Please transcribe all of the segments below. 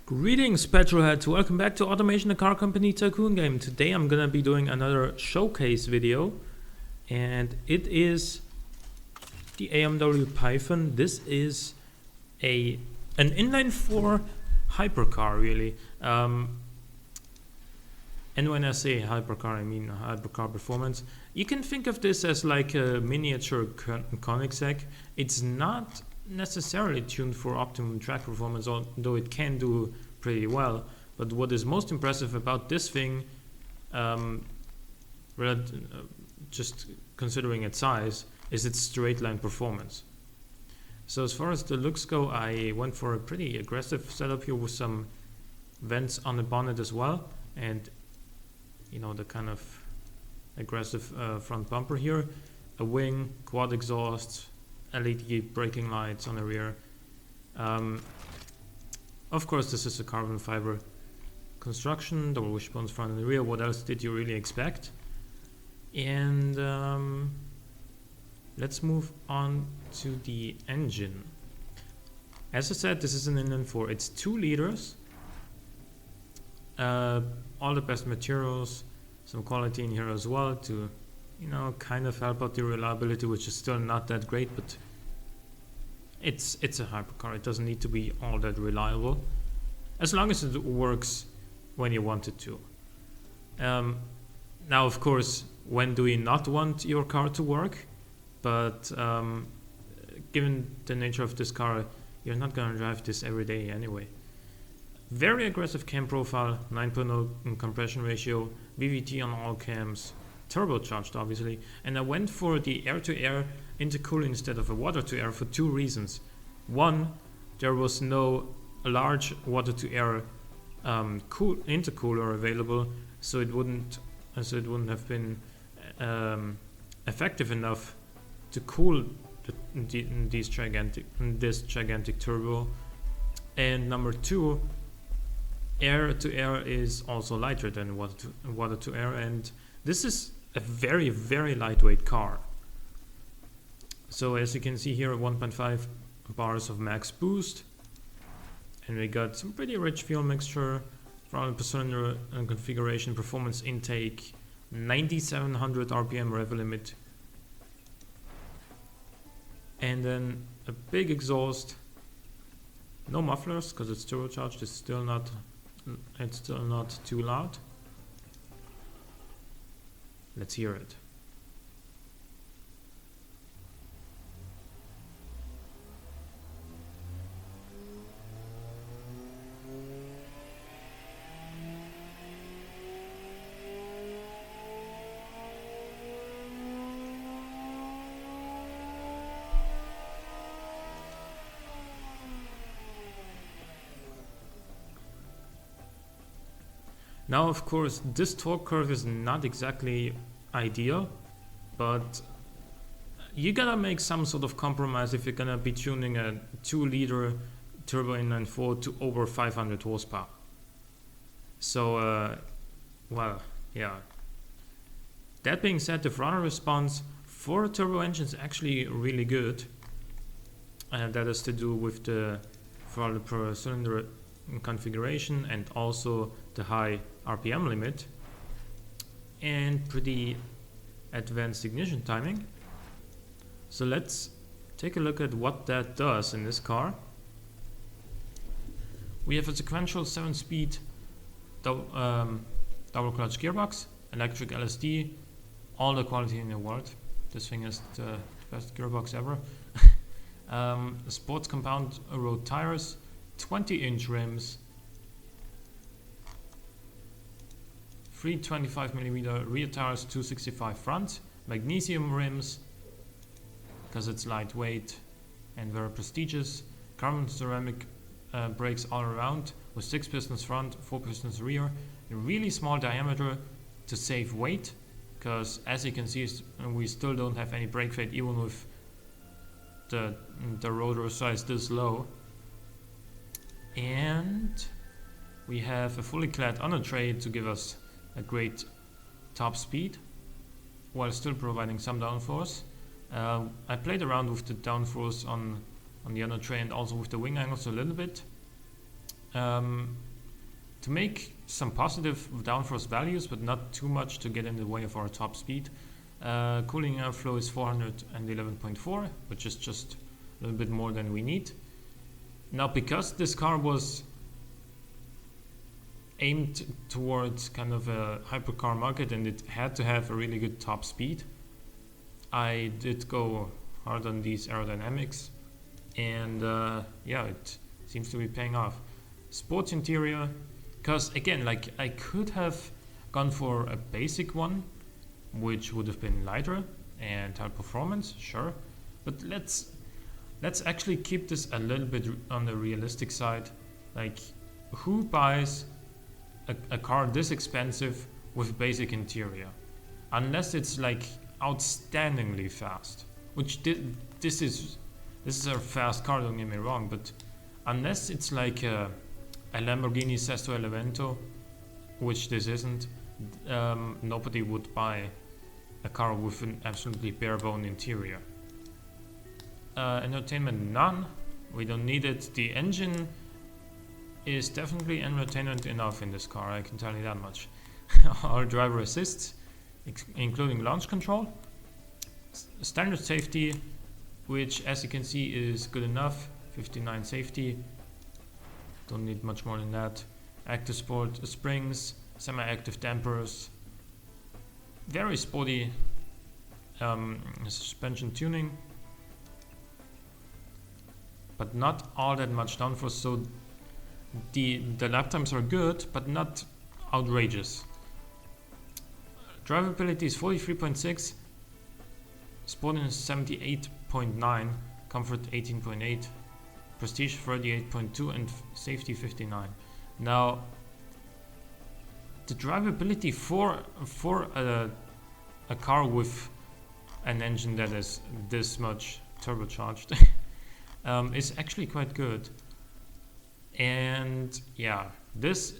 Greetings, petrolheads! Welcome back to Automation, the car company tycoon game. Today I'm gonna be doing another showcase video, and it is the AMW Python. This is an inline 4 hypercar, really. And when I say hypercar, I mean hypercar performance. You can think of this as like a miniature Koenigsegg. It's not necessarily tuned for optimum track performance, although it can do pretty well. But what is most impressive about this thing, just considering its size, is its straight line performance. So as far as the looks go, I went for a pretty aggressive setup here with some vents on the bonnet as well, and you know, the kind of aggressive front bumper here, a wing, quad exhaust, LED braking lights on the rear. Of course, this is a carbon fiber construction, double wishbones front and rear. What else did you really expect? And let's move on to the engine. As I said, this is an inline 4. It's 2 liters. All the best materials, some quality in here as well to, you know, kind of help out the reliability, which is still not that great, but it's a hypercar. It doesn't need to be all that reliable, as long as it works when you want it to. Now, of course, when do you not want your car to work? But given the nature of this car, you're not going to drive this every day anyway. Very aggressive cam profile, 9.0 compression ratio, VVT on all cams, turbocharged obviously, and I went for the air-to-air intercooler instead of a water-to-air for 2 reasons. One, there was no large water-to-air intercooler available, so it wouldn't have been effective enough to cool this gigantic turbo. And number 2, air-to-air is also lighter than water-to-air, and this is a very, very lightweight car. So as you can see here, 1.5 bars of max boost, and we got some pretty rich fuel mixture, throttle per cylinder configuration, performance intake, 9700 RPM rev limit, and then a big exhaust. No mufflers because it's turbocharged. It's still not too loud. Let's hear it. Now, of course, this torque curve is not exactly ideal, but you gotta make some sort of compromise if you're gonna be tuning a 2-liter turbo inline 4 to over 500 horsepower. So, well, yeah. That being said, the throttle response for a turbo engine is actually really good, and that has to do with the throttle per cylinder configuration and also the high RPM limit and pretty advanced ignition timing. So let's take a look at what that does in this car. We have a sequential 7-speed double clutch gearbox, electric LSD, all the quality in the world. This thing is the best gearbox ever. Sports compound road tires, 20-inch rims, 325mm rear tires, 265 front, magnesium rims because it's lightweight and very prestigious, carbon ceramic brakes all around with 6 pistons front, 4 pistons rear, a really small diameter to save weight, because as you can see, we still don't have any brake fade even with the rotor size this low. And we have a fully clad under tray to give us a great top speed while still providing some downforce. I played around with the downforce on the under tray and also with the wing angles a little bit. To make some positive downforce values, but not too much to get in the way of our top speed. Cooling airflow is 411.4, which is just a little bit more than we need. Now, because this car was aimed towards kind of a hypercar market and it had to have a really good top speed, I did go hard on these aerodynamics, and yeah, it seems to be paying off. Sports interior, because again, like, I could have gone for a basic one, which would have been lighter and high performance, sure, but let's actually keep this a little bit on the realistic side. Like, who buys a car this expensive with basic interior? Unless it's like outstandingly fast, which this is a fast car, don't get me wrong, but unless it's like a Lamborghini Sesto Elemento, which this isn't, nobody would buy a car with an absolutely bare bone interior. Entertainment, none. We don't need it. The engine is definitely entertainment enough in this car, I can tell you that much. All driver assists, including launch control. Standard safety, which as you can see is good enough. 59 safety, don't need much more than that. Active sport springs, semi-active dampers, very sporty suspension tuning, but not all that much downforce, so the lap times are good, but not outrageous. Drivability is 43.6, sportiness 78.9, comfort 18.8, prestige 38.2, and safety 59. Now, the drivability for a car with an engine that is this much turbocharged is actually quite good. And yeah, this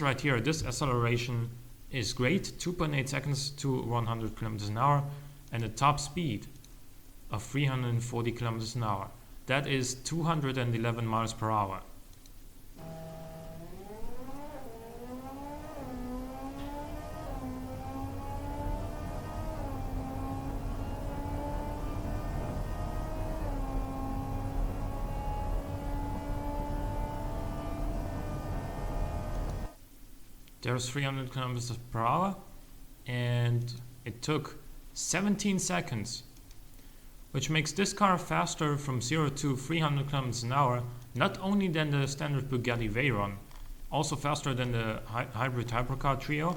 right here, this acceleration is great, 2.8 seconds to 100 kilometers an hour, and a top speed of 340 kilometers an hour. That is 211 miles per hour. There's 300 kilometers per hour, and it took 17 seconds, which makes this car faster from 0 to 300 kilometers an hour, not only than the standard Bugatti Veyron, also faster than the hybrid hypercar trio,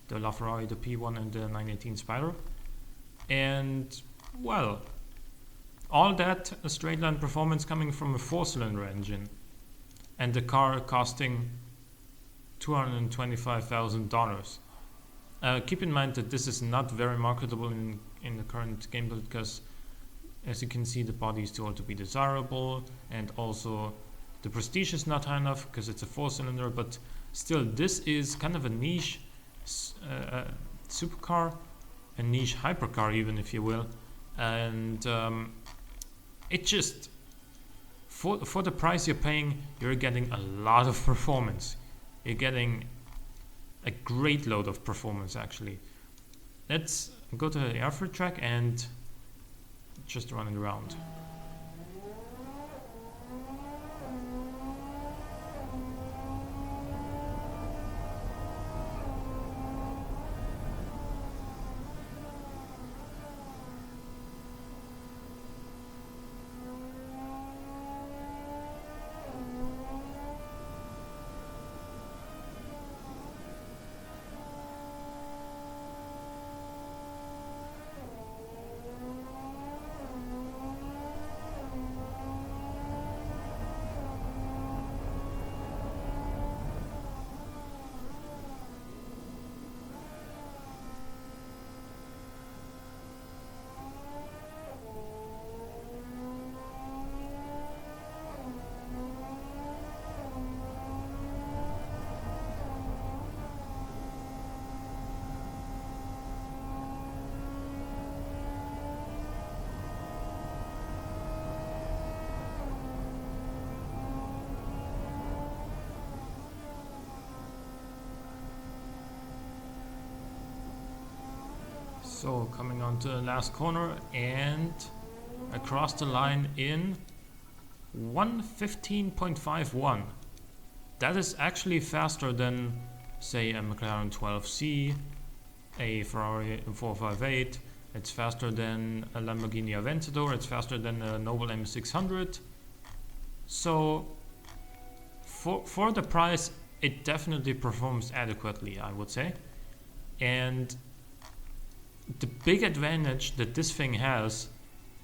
the LaFerrari, the P1, and the 918 Spider. And, well, all that straight line performance coming from a 4-cylinder engine, and the car costing $225,000. Keep in mind that this is not very marketable in the current gameplay, because as you can see, the body is too old to be desirable, and also the prestige is not high enough because it's a 4-cylinder, but still this is kind of a niche supercar, a niche hypercar even, if you will, and it just, for the price you're paying, you're getting a lot of performance. You're getting a great load of performance, actually. Let's go to the airfield track and just run it around. So coming on to the last corner and across the line in 1:15.51. That is actually faster than, say, a McLaren 12C, a Ferrari 458. It's faster than a Lamborghini Aventador. It's faster than a Noble M600. So for the price, it definitely performs adequately, I would say. And the big advantage that this thing has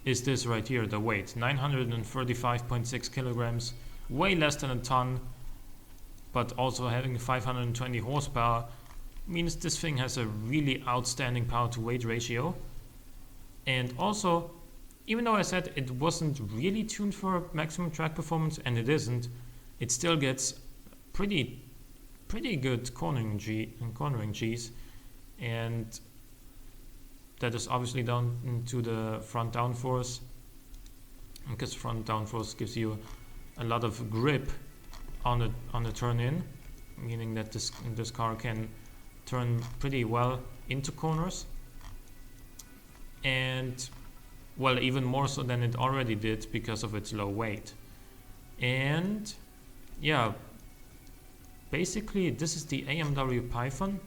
is this right here, the weight. 935.6 kilograms, way less than a ton, but also having 520 horsepower means this thing has a really outstanding power to weight ratio. And also, even though I said it wasn't really tuned for maximum track performance, and it isn't, it still gets pretty good cornering G's, and that is obviously down into the front downforce, because front downforce gives you a lot of grip on the turn in, meaning that this car can turn pretty well into corners, and well, even more so than it already did because of its low weight. And yeah, basically this is the AMW Python.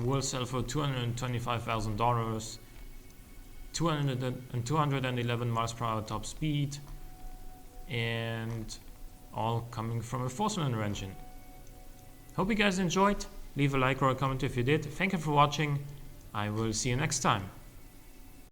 Will sell for $225,000, 211 miles per hour top speed, and all coming from a 4-cylinder engine. Hope you guys enjoyed. Leave a like or a comment if you did. Thank you for watching. I will see you next time.